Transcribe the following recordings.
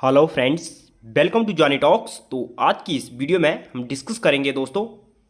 Hello friends, welcome to Johnny Talks. तो आज की इस वीडियो में हम डिस्कस करेंगे दोस्तों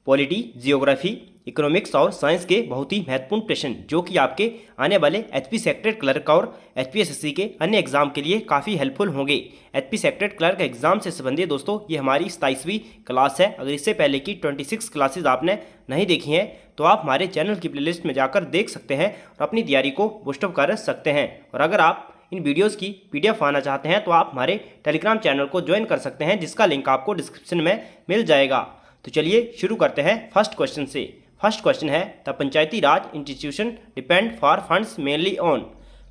पॉलिटी, जियोग्राफी, इकोनॉमिक्स और साइंस के बहुत ही महत्वपूर्ण प्रश्न जो कि आपके आने वाले एचपी सेक्रेटरी क्लर्क और एचपीएसएससी के अन्य एग्जाम के लिए काफ़ी हेल्पफुल होंगे। एचपी सेक्रेटरी क्लर्क एग्जाम से संबंधित दोस्तों ये हमारी 27वीं क्लास है। अगर इससे पहले की 26 क्लासेज आपने नहीं देखी हैं तो आप हमारे चैनल की प्लेलिस्ट में जाकर देख सकते हैं और अपनी तैयारी को बूस्टअप कर सकते हैं। और अगर आप इन वीडियोस की पीडीएफ आना चाहते हैं तो आप हमारे टेलीग्राम चैनल को ज्वाइन कर सकते हैं, जिसका लिंक आपको डिस्क्रिप्शन में मिल जाएगा। तो चलिए शुरू करते हैं फर्स्ट क्वेश्चन से। फर्स्ट क्वेश्चन है the Panchayati Raj institution depend for funds mainly on.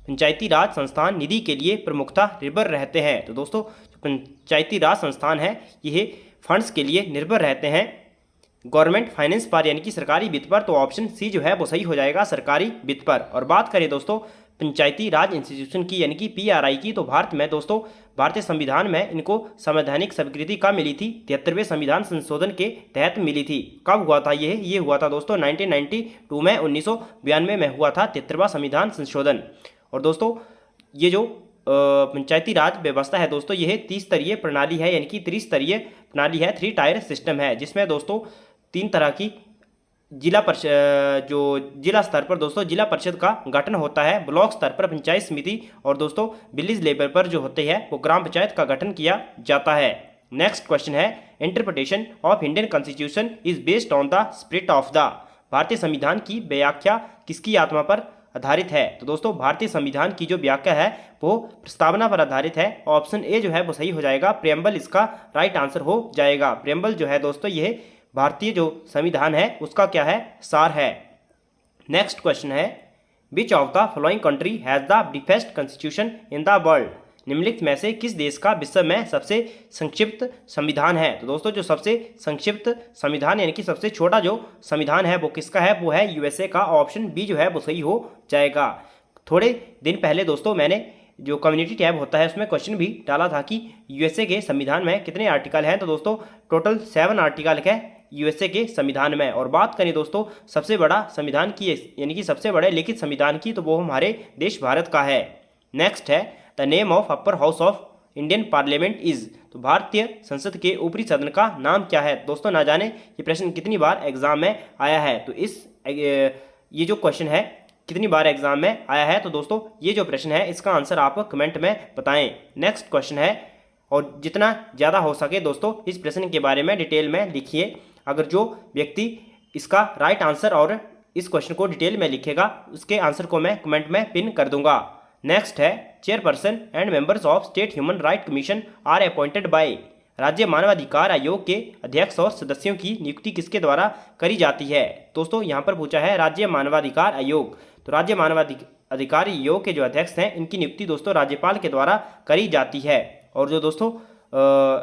Panchayati Raj संस्थान निधि के लिए प्रमुखतः निर्भर रहते हैं। तो दोस्तों पंचायती राज संस्थान है ये फंड्स के लिए निर्भर रहते हैं गवर्नमेंट फाइनेंस पर, यानी कि सरकारी वित्त पर। तो ऑप्शन सी जो है वो सही हो जाएगा, सरकारी वित्त पर। और बात करें दोस्तों पंचायती राज इंस्टीट्यूशन की यानी कि पीआरआई की, तो भारत में दोस्तों भारतीय संविधान में इनको संवैधानिक स्वीकृति कब मिली थी? 73वें संविधान संशोधन के तहत मिली थी। कब हुआ था ये हुआ था दोस्तों 1992 में, 1992 में हुआ था 73वां संविधान संशोधन। और दोस्तों ये जो पंचायती राज व्यवस्था है दोस्तों यह 30 प्रणाली है, यानी कि त्रिस्तरीय प्रणाली है, 3 टायर सिस्टम है, जिसमें दोस्तों 3 तरह की जिला स्तर पर दोस्तों जिला परिषद का गठन होता है, ब्लॉक स्तर पर पंचायत समिति, और दोस्तों विलेज लेवल पर जो होते हैं वो ग्राम पंचायत का गठन किया जाता है। नेक्स्ट क्वेश्चन है interpretation of Indian constitution is based on the spirit of the. भारतीय संविधान की व्याख्या किसकी आत्मा पर आधारित है? तो दोस्तों भारतीय संविधान की जो व्याख्या है वो प्रस्तावना पर आधारित है। ऑप्शन ए जो है वो सही हो जाएगा, प्रेम्बल इसका राइट आंसर हो जाएगा। प्रेम्बल जो है दोस्तों यह भारतीय जो संविधान है उसका क्या है, सार है। नेक्स्ट क्वेश्चन है which of the following country has the briefest constitution in the world. निम्नलिखित में से किस देश का विश्व में सबसे संक्षिप्त संविधान है? तो दोस्तों जो सबसे संक्षिप्त संविधान यानी कि सबसे छोटा जो संविधान है वो किसका है, वो है यूएसए का। ऑप्शन बी जो है वो सही हो जाएगा। थोड़े दिन पहले दोस्तों मैंने जो कम्युनिटी टैब होता है उसमें क्वेश्चन भी डाला था कि यूएसए के संविधान में कितने आर्टिकल हैं। तो दोस्तों टोटल 7 आर्टिकल है यूएसए के संविधान में। और बात करें दोस्तों सबसे बड़ा संविधान की यानी कि सबसे बड़े लिखित संविधान की, तो वो हमारे देश भारत का है। नेक्स्ट है the name of upper house of Indian parliament is. तो भारतीय संसद के ऊपरी सदन का नाम क्या है? दोस्तों ना जाने ये प्रश्न कितनी बार एग्जाम में आया है। तो ये जो क्वेश्चन है कितनी बार एग्जाम में आया है, तो दोस्तों ये जो प्रश्न है इसका आंसर आप कमेंट में बताएं। नेक्स्ट क्वेश्चन है, और जितना ज़्यादा हो सके दोस्तों इस प्रश्न के बारे में डिटेल में लिखिए। अगर जो व्यक्ति इसका राइट आंसर और इस क्वेश्चन को डिटेल में लिखेगा उसके आंसर को मैं कमेंट में पिन कर दूंगा। नेक्स्ट है chairperson and members of state human right commission are appointed by. राज्य मानवाधिकार आयोग के अध्यक्ष और सदस्यों की नियुक्ति किसके द्वारा करी जाती है? दोस्तों यहाँ पर पूछा है राज्य मानवाधिकार आयोग। तो राज्य मानवाधिकार आयोग के जो अध्यक्ष हैं इनकी नियुक्ति दोस्तों राज्यपाल के द्वारा करी जाती है। और जो दोस्तों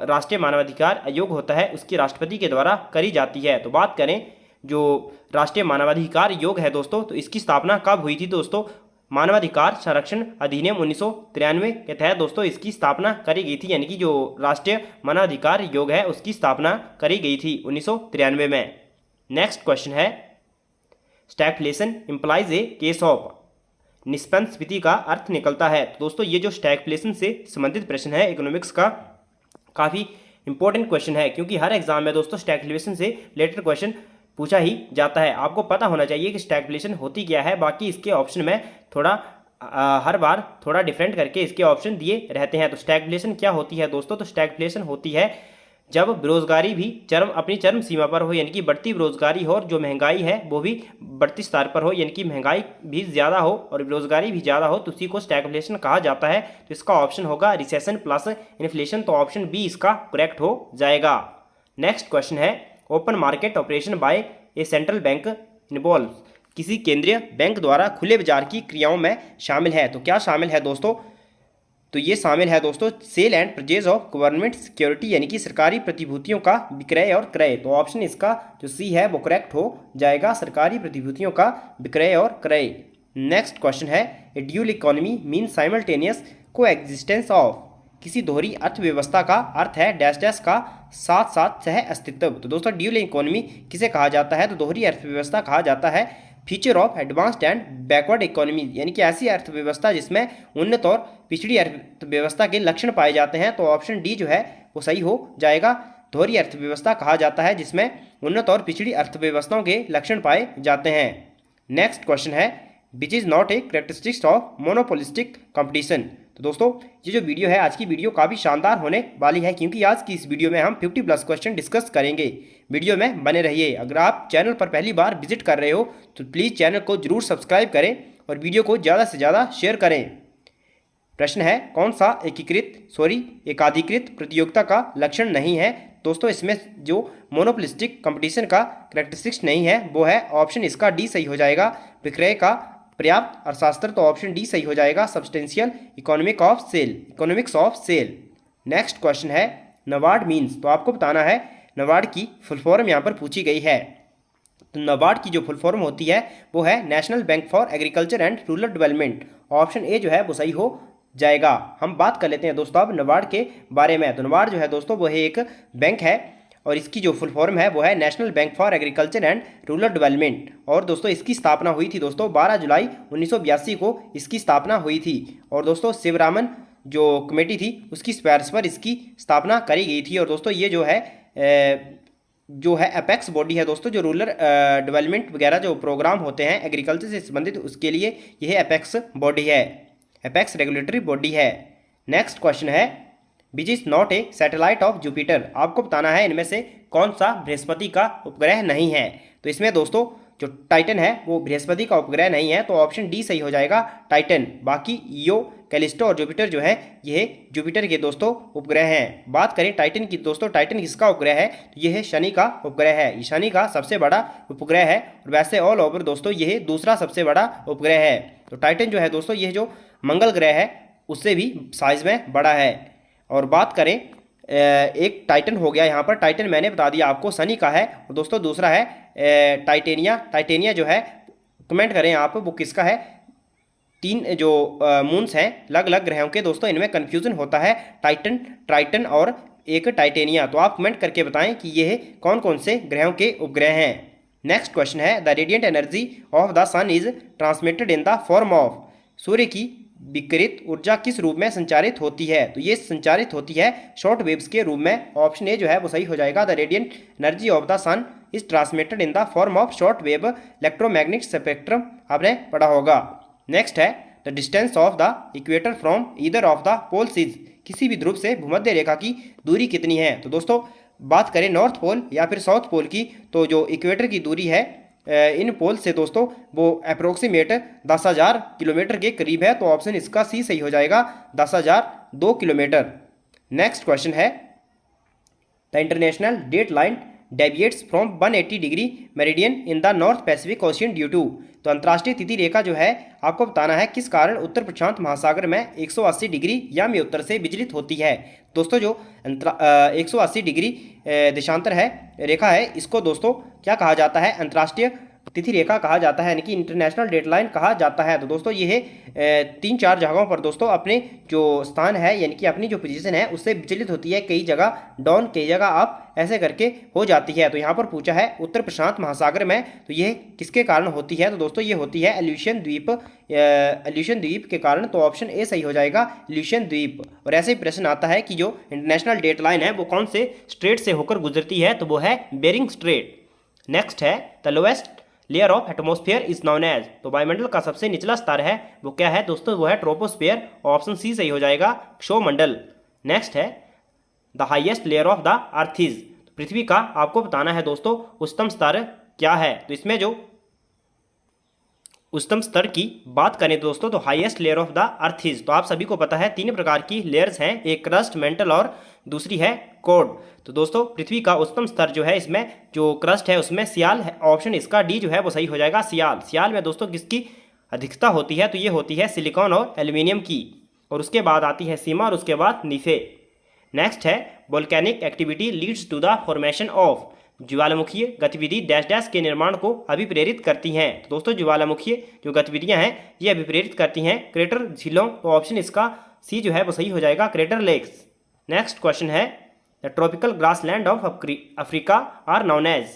राष्ट्रीय मानवाधिकार आयोग होता है उसकी राष्ट्रपति के द्वारा करी जाती है। तो बात करें जो राष्ट्रीय मानवाधिकार आयोग है दोस्तों, तो इसकी स्थापना कब हुई थी? दोस्तों मानवाधिकार संरक्षण अधिनियम 1993 के तहत दोस्तों इसकी स्थापना करी गई थी, यानी कि जो राष्ट्रीय मानवाधिकार आयोग है उसकी स्थापना करी गई थी 1993 में। नेक्स्ट क्वेश्चन है stagflation implies a case of. निष्पन्नस्फीति का अर्थ निकलता है। तो दोस्तों ये जो स्टैगफ्लेशन से संबंधित प्रश्न है इकोनॉमिक्स का काफ़ी इंपॉर्टेंट क्वेश्चन है, क्योंकि हर एग्जाम में दोस्तों स्टैगफ्लेशन से रिलेटेड क्वेश्चन पूछा ही जाता है। आपको पता होना चाहिए कि स्टैगफ्लेशन होती क्या है। बाकी इसके ऑप्शन में थोड़ा हर बार थोड़ा डिफरेंट करके इसके ऑप्शन दिए रहते हैं। तो स्टैगफ्लेशन क्या होती है दोस्तों? तो स्टैगफ्लेशन होती है जब बेरोजगारी भी अपनी चरम सीमा पर हो, यानी कि बढ़ती बेरोजगारी हो, और जो महंगाई है वो भी बढ़ती स्तर पर हो, यानी कि महंगाई भी ज़्यादा हो और बेरोजगारी भी ज़्यादा हो, तो उसी को स्टैगफ्लेशन कहा जाता है। तो इसका ऑप्शन होगा रिसेशन प्लस इन्फ्लेशन। तो ऑप्शन बी इसका करेक्ट हो जाएगा। नेक्स्ट क्वेश्चन है ओपन मार्केट ऑपरेशन बाय ए सेंट्रल बैंक इन्वॉल्व। किसी केंद्रीय बैंक द्वारा खुले बाजार की क्रियाओं में शामिल है। तो क्या शामिल है दोस्तों? तो ये शामिल है दोस्तों sale and purchase of government security, यानी कि सरकारी प्रतिभूतियों का विक्रय और क्रय। तो ऑप्शन इसका जो सी है वो करेक्ट हो जाएगा, सरकारी प्रतिभूतियों का विक्रय और क्रय। नेक्स्ट क्वेश्चन है ए ड्यूल इकोनॉमी मीन साइमल्टेनियस को एग्जिस्टेंस ऑफ। किसी दोहरी अर्थव्यवस्था का अर्थ है डैश डैश का साथ साथ सह अस्तित्व। तो दोस्तों ड्यूल इकोनॉमी किसे कहा जाता है? तो दोहरी अर्थव्यवस्था कहा जाता है future of advanced and backward economy, यानी कि ऐसी अर्थव्यवस्था जिसमें उन्नत और पिछड़ी अर्थव्यवस्था के लक्षण पाए जाते हैं, तो ऑप्शन डी जो है वो सही हो जाएगा। दोहरी अर्थव्यवस्था कहा जाता है जिसमें उन्नत और पिछड़ी अर्थव्यवस्थाओं के लक्षण पाए जाते हैं। नेक्स्ट क्वेश्चन है which is not a characteristics of monopolistic competition. तो दोस्तों ये जो वीडियो है, आज की वीडियो काफ़ी शानदार होने वाली है, क्योंकि आज की इस वीडियो में हम 50+ क्वेश्चन डिस्कस करेंगे। वीडियो में बने रहिए। अगर आप चैनल पर पहली बार विजिट कर रहे हो तो प्लीज़ चैनल को जरूर सब्सक्राइब करें और वीडियो को ज़्यादा से ज़्यादा शेयर करें। प्रश्न है कौन सा एकाधिकृत प्रतियोगिता का लक्षण नहीं है। दोस्तों इसमें जो मोनोपोलिस्टिक कंपटीशन का करेक्टरिस्टिक्स नहीं है वो है ऑप्शन इसका डी सही हो जाएगा, विक्रय का पर्याप्त अर्थशास्त्र, तो ऑप्शन डी सही हो जाएगा, substantial economics of sale. Next question है नबार्ड मीन्स, तो आपको बताना है नबार्ड की फुल फॉर्म यहाँ पर पूछी गई है। तो नबार्ड की जो फुल फॉर्म होती है वो है national bank for agriculture and rural development. Option A जो है वो सही हो जाएगा। हम बात कर लेते हैं दोस्तों अब नबार्ड के बारे में। तो नबार्ड जो है दोस्तों वो है एक बैंक है और इसकी जो फुल फॉर्म है वो है national bank for agriculture and rural development. और दोस्तों इसकी स्थापना हुई थी दोस्तों 12 जुलाई 1982 को इसकी स्थापना हुई थी। और दोस्तों शिवरामन जो कमेटी थी उसकी सिफारिश पर इसकी स्थापना करी गई थी। और दोस्तों ये जो है अपेक्स बॉडी है दोस्तों, जो रूरल डेवलपमेंट वगैरह जो प्रोग्राम होते हैं एग्रीकल्चर से संबंधित उसके लिए यह अपेक्स बॉडी है, अपेक्स रेगुलेटरी बॉडी है। नेक्स्ट क्वेश्चन है which is not a satellite of Jupiter. आपको बताना है इनमें से कौन सा बृहस्पति का उपग्रह नहीं है। तो इसमें दोस्तों जो टाइटन है वो बृहस्पति का उपग्रह नहीं है, तो ऑप्शन डी सही हो जाएगा टाइटन। बाकी ईओ, कैलिस्टो और जुपिटर जो है यह जुपिटर के दोस्तों उपग्रह हैं। बात करें टाइटन की दोस्तों, टाइटन किसका उपग्रह है, तो यह शनि का उपग्रह है। ये शनि का सबसे बड़ा उपग्रह है और वैसे ऑल ओवर दोस्तों यह दूसरा सबसे बड़ा उपग्रह है। तो टाइटन जो है दोस्तों यह जो मंगल ग्रह है उससे भी साइज में बड़ा है। और बात करें एक टाइटन हो गया यहाँ पर, टाइटन मैंने बता दिया आपको शनि का है। और दोस्तों दूसरा है टाइटेनिया जो है, कमेंट करें आप वो किसका है। 3 जो मून्स हैं अलग अलग ग्रहों के दोस्तों, इनमें कन्फ्यूजन होता है ट्राइटन और एक टाइटेनिया। तो आप कमेंट करके बताएं कि ये कौन कौन से ग्रहों के उपग्रह हैं। नेक्स्ट क्वेश्चन है the radiant energy of the sun is transmitted in the form of. सूर्य की विकिरित ऊर्जा किस रूप में संचारित होती है, तो ये संचारित होती है शॉर्ट वेव्स के रूप में। ऑप्शन ए जो है वो सही हो जाएगा, the radiant energy of the sun is transmitted in the form of short wave electromagnetic spectrum, आपने पढ़ा होगा। नेक्स्ट है the distance of the equator from either of the poles is. किसी भी ध्रुव से भूमध्य रेखा की दूरी कितनी है। तो दोस्तों बात करें नॉर्थ पोल या फिर साउथ पोल की, तो जो इक्वेटर की दूरी है इन पोल से दोस्तों वो अप्रोक्सीमेट 10,000 किलोमीटर के करीब है। तो ऑप्शन इसका सी सही हो जाएगा, 10,002 किलोमीटर। नेक्स्ट क्वेश्चन है the international date line deviates from 180 degree meridian in the North Pacific Ocean due to. तो अंतर्राष्ट्रीय तिथि रेखा जो है आपको बताना है किस कारण उत्तर प्रशांत महासागर में 180 डिग्री यामी उत्तर से विचलित होती है। दोस्तों जो 180 डिग्री देशांतर है रेखा है, इसको दोस्तों क्या कहा जाता है, अंतर्राष्ट्रीय तिथि रेखा कहा जाता है, यानी कि इंटरनेशनल डेडलाइन कहा जाता है। तो दोस्तों ये 3-4 जगहों पर दोस्तों अपने जो स्थान है यानी कि अपनी जो पोजीशन है उससे विचलित होती है। कई जगह डाउन, कई जगह अप, ऐसे करके हो जाती है। तो यहाँ पर पूछा है उत्तर प्रशांत महासागर में, तो ये किसके कारण होती है। तो दोस्तों ये होती है एल्यूशियन द्वीप के कारण। तो ऑप्शन ए सही हो जाएगा, एल्यूशियन द्वीप। और ऐसे ही प्रश्न आता है कि जो इंटरनेशनल डेडलाइन है वो कौन से स्ट्रेट से होकर गुजरती है, तो वो है बेरिंग स्ट्रेट। नेक्स्ट है the lowest layer of atmosphere is known as. तो वायुमंडल का सबसे निचला स्तर है वो क्या है दोस्तों, वो है ट्रोपोस्फेयर। ऑप्शन सी सही हो जाएगा, क्षोमंडल। नेक्स्ट है the highest layer of the earth is. पृथ्वी का आपको बताना है दोस्तों उच्चतम स्तर क्या है। तो इसमें जो उच्चतम स्तर की बात करें दोस्तों तो highest layer of the earth is, तो आप सभी को पता है 3 प्रकार की लेयर्स हैं, एक क्रस्ट, मेंटल और दूसरी है कोड। तो दोस्तों पृथ्वी का उच्चतम स्तर जो है इसमें जो क्रस्ट है उसमें सियाल है। ऑप्शन इसका डी जो है वो सही हो जाएगा, सियाल। सियाल में दोस्तों किसकी अधिकता होती है, तो ये होती है सिलिकॉन और एल्यूमिनियम की। और उसके बाद आती है सीमा और उसके बाद नीफे। नेक्स्ट है volcanic activity leads to the formation of. ज्वालामुखीय गतिविधि डैश डैश के निर्माण को अभिप्रेरित करती हैं। तो दोस्तों ज्वालामुखीय जो गतिविधियां हैं ये अभिप्रेरित करती हैं क्रेटर झीलों। तो ऑप्शन इसका सी जो है वो सही हो जाएगा, क्रेटर लेक्स। नेक्स्ट क्वेश्चन है the tropical grassland of Africa are known as.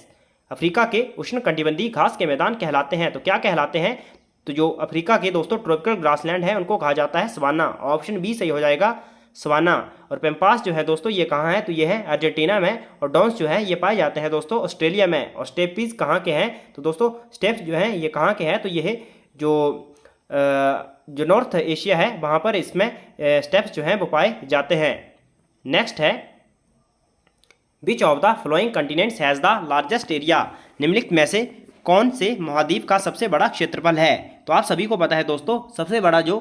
Africa के उष्णकटिबंधीय घास के मैदान कहलाते हैं, तो क्या कहलाते हैं? तो जो अफ्रीका के दोस्तों ट्रॉपिकल ग्रासलैंड है उनको कहा जाता है सवाना। ऑप्शन बी सही हो जाएगा, सवाना। और पेम्पास जो है दोस्तों ये कहाँ है? तो ये है अर्जेंटीना में। और डॉन्स जो है ये पाए जाते हैं दोस्तों ऑस्ट्रेलिया में। और स्टेपीज कहाँ के हैं? तो दोस्तों स्टेप्स जो हैं ये कहाँ के हैं? तो ये है जो नॉर्थ एशिया है वहाँ पर इसमें स्टेप्स जो हैं वो पाए जाते हैं। नेक्स्ट है, which of the flowing continents has the largest area? निम्नलिखित में से कौन से महाद्वीप का सबसे बड़ा क्षेत्रफल है? तो आप सभी को पता है दोस्तों सबसे बड़ा जो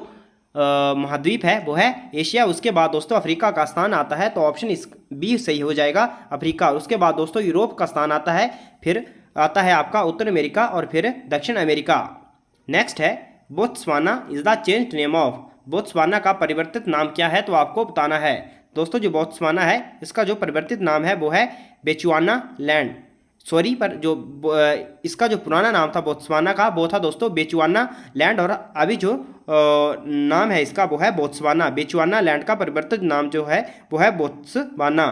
महाद्वीप है वो है एशिया। उसके बाद दोस्तों अफ्रीका का स्थान आता है, तो ऑप्शन इस बी सही हो जाएगा, अफ्रीका। उसके बाद दोस्तों यूरोप का स्थान आता है, फिर आता है आपका उत्तर अमेरिका और फिर दक्षिण अमेरिका। नेक्स्ट है, Botswana is the changed name of? Botswana का परिवर्तित नाम क्या है? तो आपको बताना है दोस्तों। जो बोत्सवाना है इसका जो परिवर्तित नाम है वो है बेचुआना लैंड। सॉरी, पर जो इसका जो पुराना नाम था बोत्सवाना का वो था दोस्तों बेचुआना लैंड, और अभी जो नाम है इसका वो है बोत्सवाना। बेचुआना लैंड का परिवर्तित नाम जो है वो है बोत्सवाना।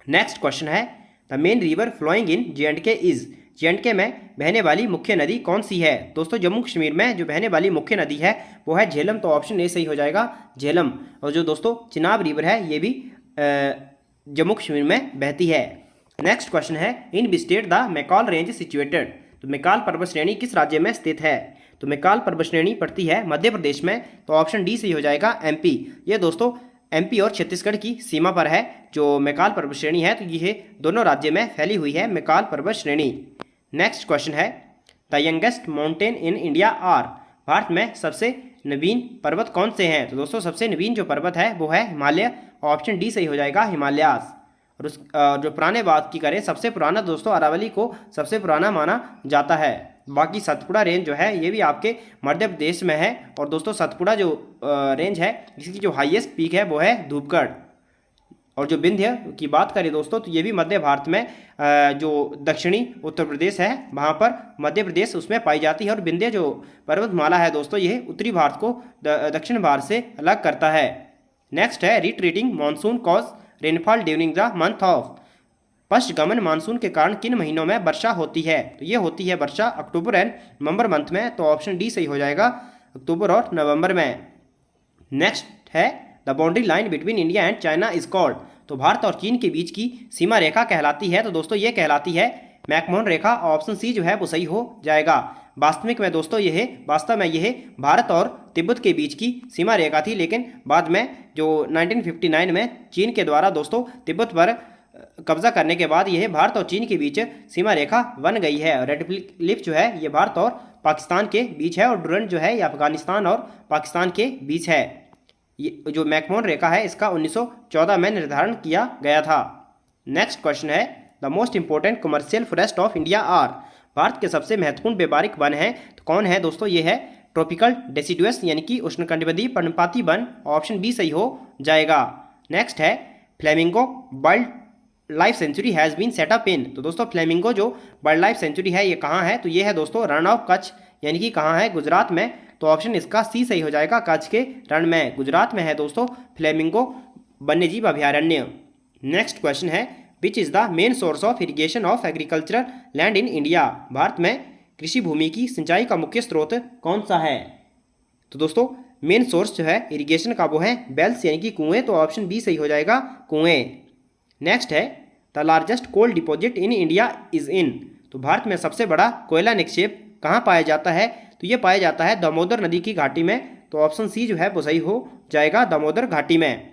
नेक्स्ट क्वेश्चन है, the main river flowing in J&K is? J&K में बहने वाली मुख्य नदी कौन सी है? दोस्तों जम्मू कश्मीर में जो बहने वाली मुख्य नदी है वो है झेलम, तो ऑप्शन ए सही हो जाएगा, झेलम। और जो दोस्तों चिनाब रिवर है ये भी जम्मू कश्मीर में बहती है। नेक्स्ट क्वेश्चन है, in which state the Maikal range situated? तो मैकाल पर्वत श्रेणी किस राज्य में स्थित है? तो मैकाल पर्वत श्रेणी पड़ती है मध्य प्रदेश में, तो ऑप्शन डी सही हो जाएगा, MP। ये दोस्तों MP और छत्तीसगढ़ की सीमा पर है जो मैकाल पर्वत श्रेणी है, तो ये दोनों राज्य में फैली हुई है मैकाल पर्वत श्रेणी। नेक्स्ट क्वेश्चन है, the youngest mountain in India are? भारत में सबसे नवीन पर्वत कौन से हैं? तो दोस्तों सबसे नवीन जो पर्वत है वो है हिमालय। ऑप्शन डी सही हो जाएगा, हिमालयास। और उस जो पुराने बात की करें, सबसे पुराना दोस्तों अरावली को सबसे पुराना माना जाता है। बाकी सतपुड़ा रेंज जो है ये भी आपके मध्य प्रदेश में है। और दोस्तों सतपुड़ा जो रेंज है इसकी जो हाईएस्ट पीक है वो है धूपगढ़। और जो विंध्य की बात करें दोस्तों तो ये भी मध्य भारत में जो दक्षिणी उत्तर प्रदेश है वहाँ पर मध्य प्रदेश उसमें पाई जाती है। और विंध्य जो पर्वतमाला है दोस्तों ये उत्तरी भारत को दक्षिण भारत से अलग करता है। नेक्स्ट है, retreating monsoon cause rainfall during the month of? पश्चगमन मानसून के कारण किन महीनों में वर्षा होती है? तो ये होती है वर्षा अक्टूबर एंड नवंबर मंथ में, तो ऑप्शन डी सही हो जाएगा, अक्टूबर और नवंबर में। नेक्स्ट है, the boundary line between India and China is called? तो भारत और चीन के बीच की सीमा रेखा कहलाती है, तो दोस्तों ये कहलाती है मैकमोहन रेखा। ऑप्शन सी जो है वो सही हो जाएगा। वास्तविक में दोस्तों वास्तव में यह भारत और तिब्बत के बीच की सीमा रेखा थी, लेकिन बाद में जो 1959 में चीन के द्वारा दोस्तों तिब्बत पर कब्जा करने के बाद यह भारत और चीन के बीच सीमा रेखा बन गई है। रेड क्लिफ जो है ये भारत और पाकिस्तान के बीच है, और डुरंड जो है ये अफगानिस्तान और पाकिस्तान के बीच है। ये जो मैकमोहन रेखा है इसका 1914 में निर्धारण किया गया था। नेक्स्ट क्वेश्चन है, the most important commercial forest of India are? भारत के सबसे महत्वपूर्ण व्यापारिक वन है तो कौन है दोस्तों? ये है ट्रॉपिकल डेसिडुअस यानी कि उष्णकटिबंधीय पर्णपाती वन। ऑप्शन बी सही हो जाएगा। नेक्स्ट है, flamingo wildlife sanctuary has been set up in? तो दोस्तों फ्लेमिंगो जो वाइल्ड लाइफ सेंचुरी है ये कहाँ है? तो ये है दोस्तों रण ऑफ कच्छ यानी कि कहाँ है? गुजरात में। तो ऑप्शन इसका सी सही हो जाएगा, कच्छ के रण में, गुजरात में है दोस्तों फ्लेमिंगो वन्यजीव अभयारण्य। नेक्स्ट क्वेश्चन है, which is the main source of irrigation of agricultural land in India? Bharat में कृषि भूमि की सिंचाई का मुख्य स्रोत कौन सा है? तो दोस्तों मेन सोर्स जो है इरिगेशन का वो है वेल्स यानी कि कुएं, तो ऑप्शन बी सही हो जाएगा, कुएं। नेक्स्ट है, the largest coal deposit in India is in? तो भारत में सबसे बड़ा कोयला निक्षेप कहाँ पाया जाता है? तो ये पाया जाता है दामोदर नदी की घाटी में, तो ऑप्शन सी जो है वो सही हो जाएगा, दामोदर घाटी में।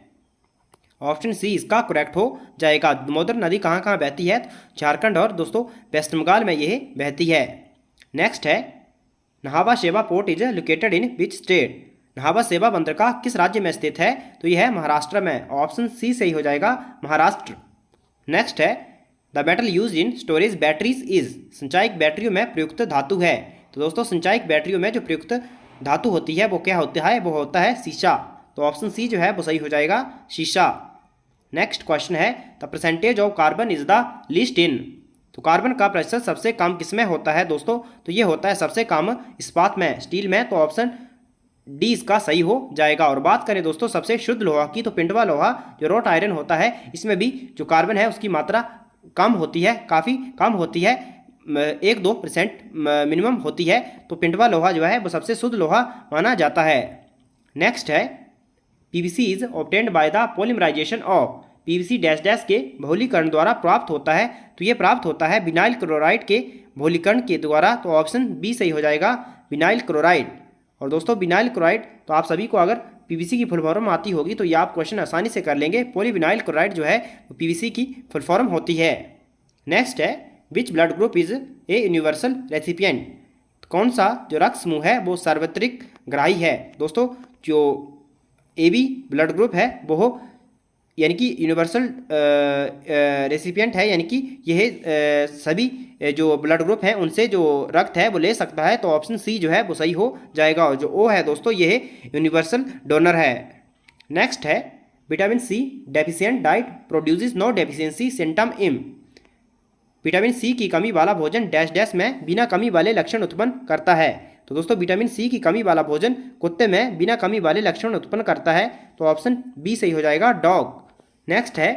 ऑप्शन सी इसका करेक्ट हो जाएगा। दामोदर नदी कहाँ कहाँ बहती है? झारखंड और दोस्तों वेस्ट बंगाल में यह बहती है। नेक्स्ट है, Nhava Sheva port is located in which state? Nhava Sheva बंदरगाह किस राज्य में स्थित है? तो यह है महाराष्ट्र में। ऑप्शन सी सही हो जाएगा, महाराष्ट्र। नेक्स्ट है, the metal use in storage batteries is? संचायक बैटरियों में प्रयुक्त धातु है। तो दोस्तों संचायक बैटरियों में जो प्रयुक्त धातु होती है वो क्या होता है? वो होता है शीशा। तो ऑप्शन सी जो है वो सही हो जाएगा, शीशा। नेक्स्ट क्वेश्चन है, the percentage of carbon is the least in? तो कार्बन का प्रतिशत सबसे कम किस में होता है दोस्तों? तो ये होता है सबसे कम इस्पात में, स्टील में, तो ऑप्शन डी इसका सही हो जाएगा। और बात करें दोस्तों सबसे शुद्ध लोहा की, तो पिंडवा लोहा जो रोट आयरन होता है इसमें भी जो कार्बन है उसकी मात्रा कम होती है, काफ़ी कम होती है, 1-2% मिनिमम होती है, तो पिंडवा लोहा जो है वो सबसे शुद्ध लोहा माना जाता है। नेक्स्ट है PVC is obtained by the polymerization of, PVC dash dash के बहुलीकरण द्वारा प्राप्त होता है, तो ये प्राप्त होता है विनाइल क्लोराइड के बहुलीकरण के द्वारा, तो ऑप्शन बी सही हो जाएगा, विनाइल क्लोराइड। और दोस्तों विनाइल क्लोराइड तो आप सभी को अगर पीवीसी की फुल फॉर्म आती होगी तो ये आप क्वेश्चन आसानी से कर लेंगे। पॉलीविनाइल क्लोराइड जो है वो पीवीसी की फुल फॉर्म होती है। नेक्स्ट है which blood group is a universal recipient, कौन सा जो रक्त समूह है वो सार्वत्रिक ग्राही है। दोस्तों जो AB ब्लड ग्रुप है वो यानी कि यूनिवर्सल रेसिपिएंट है, यानी कि यह सभी जो ब्लड ग्रुप हैं उनसे जो रक्त है वो ले सकता है, तो ऑप्शन सी जो है वो सही हो जाएगा। और जो O है दोस्तों यह यूनिवर्सल डोनर है। नेक्स्ट है vitamin C deficient diet produces no deficiency symptom in, vitamin C की कमी वाला भोजन डैश डैश में बिना कमी वाले लक्षण उत्पन्न करता है, तो दोस्तों विटामिन सी की कमी वाला भोजन कुत्ते में बिना कमी वाले लक्षण उत्पन्न करता है, तो ऑप्शन बी सही हो जाएगा, डॉग। नेक्स्ट है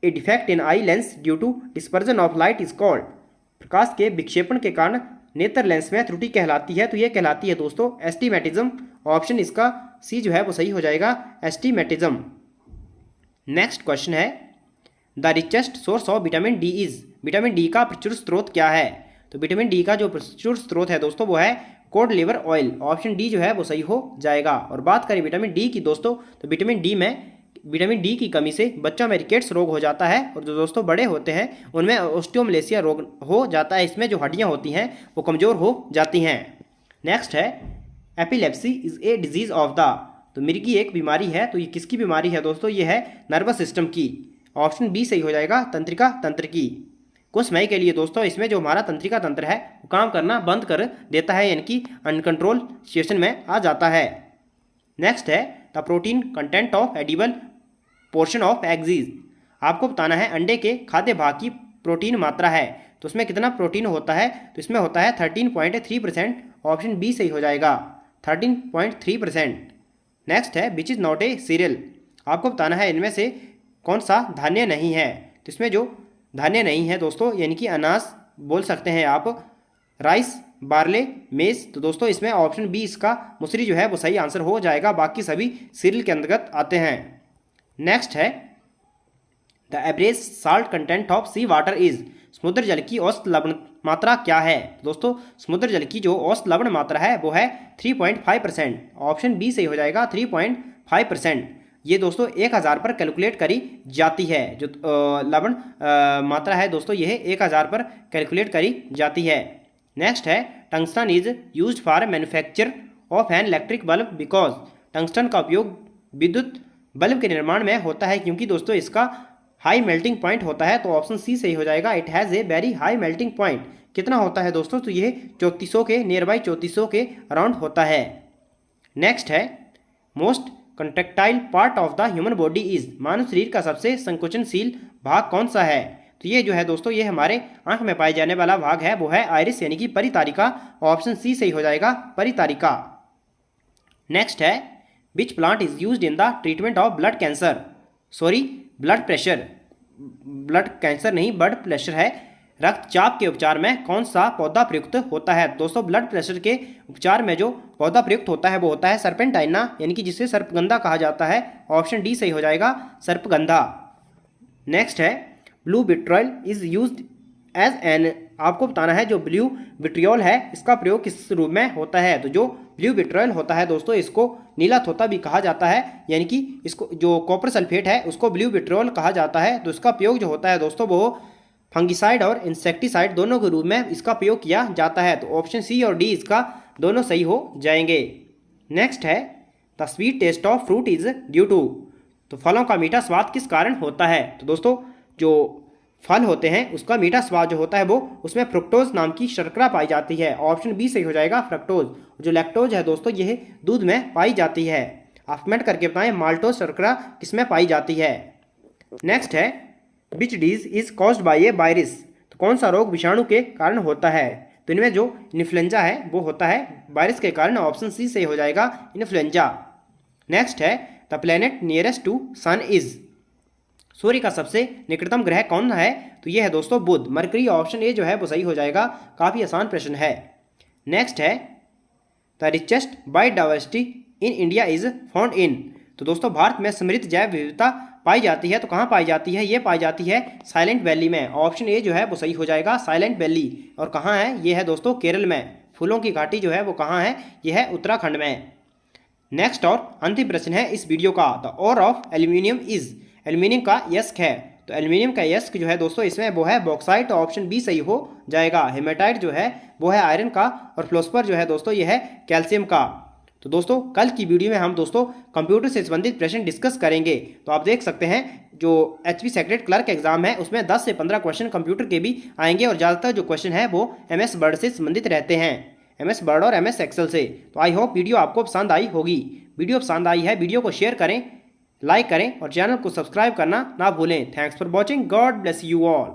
a defect in eye lens due to dispersion of light is called, प्रकाश के विक्षेपण के कारण नेत्र लेंस में त्रुटि कहलाती है, तो यह कहलाती है दोस्तों एस्टिमेटिज्म। ऑप्शन इसका सी जो है वो सही हो जाएगा, एस्टिमेटिज्म। नेक्स्ट क्वेश्चन है the richest source of vitamin D is, vitamin D का प्रचुर स्रोत क्या है, तो विटामिन डी का जो प्रचुर स्रोत है दोस्तों वो है code liver oil, option D जो है वो सही हो जाएगा। और बात करें विटामिन डी की दोस्तों, तो विटामिन डी की कमी से बच्चों में रिकेट्स रोग हो जाता है, और जो दोस्तों बड़े होते हैं उनमें ऑस्टियोमलेसिया रोग हो जाता है, इसमें जो हड्डियां होती हैं वो कमज़ोर हो जाती हैं। नेक्स्ट है epilepsy is a disease of the, तो मिर्गी एक बीमारी है, तो ये किसकी बीमारी है दोस्तों, ये है नर्वस सिस्टम की, ऑप्शन बी सही हो जाएगा, तंत्रिका तंत्र की। कुछ समय के लिए दोस्तों इसमें जो हमारा तंत्रिका तंत्र है वो काम करना बंद कर देता है, यानी कि अनकंट्रोल सिचुएशन में आ जाता है। नेक्स्ट है the protein content of edible portion of eggs is, आपको बताना है अंडे के खाद्य भाग की प्रोटीन मात्रा है, तो उसमें कितना प्रोटीन होता है, तो इसमें होता है 13.3%, ऑप्शन बी सही हो जाएगा, 13.3%। नेक्स्ट है which is not a serial, आपको बताना है इनमें से कौन सा धान्य नहीं है, तो इसमें जो धान्य नहीं है दोस्तों यानी कि अनाज बोल सकते हैं आप, राइस, बार्ले, मेज, तो दोस्तों इसमें ऑप्शन बी इसका मुसरी जो है वो सही आंसर हो जाएगा, बाकी सभी सीरियल के अंतर्गत आते हैं। नेक्स्ट है the average salt content of sea water is, समुद्र जल की औसत लवण मात्रा क्या है, दोस्तों समुद्र जल की जो औसत लवण मात्रा है वो है 3.5%, ऑप्शन बी सही हो जाएगा, 3.5%। ये दोस्तों 1000 पर कैलकुलेट करी जाती है, जो लवण मात्रा है दोस्तों यह 1000 पर कैलकुलेट करी जाती है। नेक्स्ट है tungsten is used for manufacture of an electric bulb because, tungsten का उपयोग विद्युत बल्ब के निर्माण में होता है क्योंकि दोस्तों इसका हाई मेल्टिंग पॉइंट होता है, तो ऑप्शन सी सही हो जाएगा, it has a very high melting point. कितना होता है दोस्तों, तो यह 3400 के नियर बाई 3400 के अराउंड होता है। नेक्स्ट है most contractile part of the human body is, मानव शरीर का सबसे संकोचनशील भाग कौन सा है, तो ये जो है दोस्तों ये हमारे आंख में पाए जाने वाला भाग है वो है आइरिस यानी कि परितारिका, ऑप्शन सी सही हो जाएगा, परितारिका। नेक्स्ट है which plant is used in the treatment of blood cancer, sorry blood pressure, blood cancer नहीं ब्लड प्रेशर है, रक्तचाप के उपचार में कौन सा पौधा प्रयुक्त होता है, दोस्तों ब्लड प्रेशर के उपचार में जो पौधा प्रयुक्त होता है वो होता है सर्पेंटाइना यानी कि जिसे सर्पगंधा कहा जाता है, ऑप्शन डी सही हो जाएगा, सर्पगंधा। नेक्स्ट है blue vitriol is used as an, आपको बताना है जो ब्लू विट्रियोल है इसका प्रयोग किस रूप में होता है, तो जो ब्लू विट्रियोल होता है दोस्तों इसको नीला थोथा भी कहा जाता है, यानी कि इसको जो कॉपर सल्फेट है उसको ब्लू विट्रियोल कहा जाता है, तो इसका प्रयोग जो होता है दोस्तों वो फंगिसाइड और इंसेक्टिसाइड दोनों के रूप में इसका प्रयोग किया जाता है, तो ऑप्शन सी और डी इसका दोनों सही हो जाएंगे। नेक्स्ट है the sweet taste of fruit is due to, तो फलों का मीठा स्वाद किस कारण होता है, तो दोस्तों जो फल होते हैं उसका मीठा स्वाद जो होता है वो उसमें फ्रुक्टोज नाम की शर्करा पाई जाती है, ऑप्शन बी सही हो जाएगा, फ्रक्टोज। जो लैक्टोज है दोस्तों यह दूध में पाई जाती है, आप कमेंट करके बताएं माल्टोज शर्करा किसमें पाई जाती है। नेक्स्ट है which disease is caused by A virus, तो कौन सा रोग विषाणु के कारण होता है, तो इनमें जो इन्फ्लुएंजा है वो होता है वायरस के कारण, ऑप्शन सी सही हो जाएगा, इन्फ्लुएंजा। नेक्स्ट है the planet nearest to sun is, सूर्य का सबसे निकटतम ग्रह कौन है? तो ये है दोस्तों बुध, मरकरी। ऑप्शन ए जो है वो सही हो जाएगा। काफ़ी आसान प्रश्न है। नेक्स्ट है the richest biodiversity in India is found in. तो दोस्तों भारत में समृद्ध जैव विविधता पाई जाती है, तो कहाँ पाई जाती है? ये पाई जाती है साइलेंट वैली में। ऑप्शन ए जो है वो सही हो जाएगा, साइलेंट वैली। और कहाँ है? ये है दोस्तों केरल में। फूलों की घाटी जो है वो कहाँ है? ये है उत्तराखंड में। नेक्स्ट और अंतिम प्रश्न है इस वीडियो का, the ore of aluminium is. Aluminium का यस्क है, तो एल्यूमिनियम का यस्क जो है दोस्तों इसमें वो है बॉक्साइट। ऑप्शन बी सही हो जाएगा। हेमेटाइट जो है वो है आयरन का, और फ्लोस्पर जो है दोस्तों ये है कैल्शियम का। तो दोस्तों कल की वीडियो में हम दोस्तों कंप्यूटर से संबंधित प्रश्न डिस्कस करेंगे। तो आप देख सकते हैं जो एचपी सेक्रेटरी क्लर्क एग्जाम है उसमें 10 से 15 क्वेश्चन कंप्यूटर के भी आएंगे, और ज़्यादातर जो क्वेश्चन है वो एमएस वर्ड से संबंधित रहते हैं, एमएस वर्ड और एमएस एक्सेल से। तो आई होप वीडियो आपको पसंद आई होगी। वीडियो पसंद आई है, वीडियो को शेयर करें, लाइक करें और चैनल को सब्सक्राइब करना ना भूलें। Thanks for watching. God bless you all.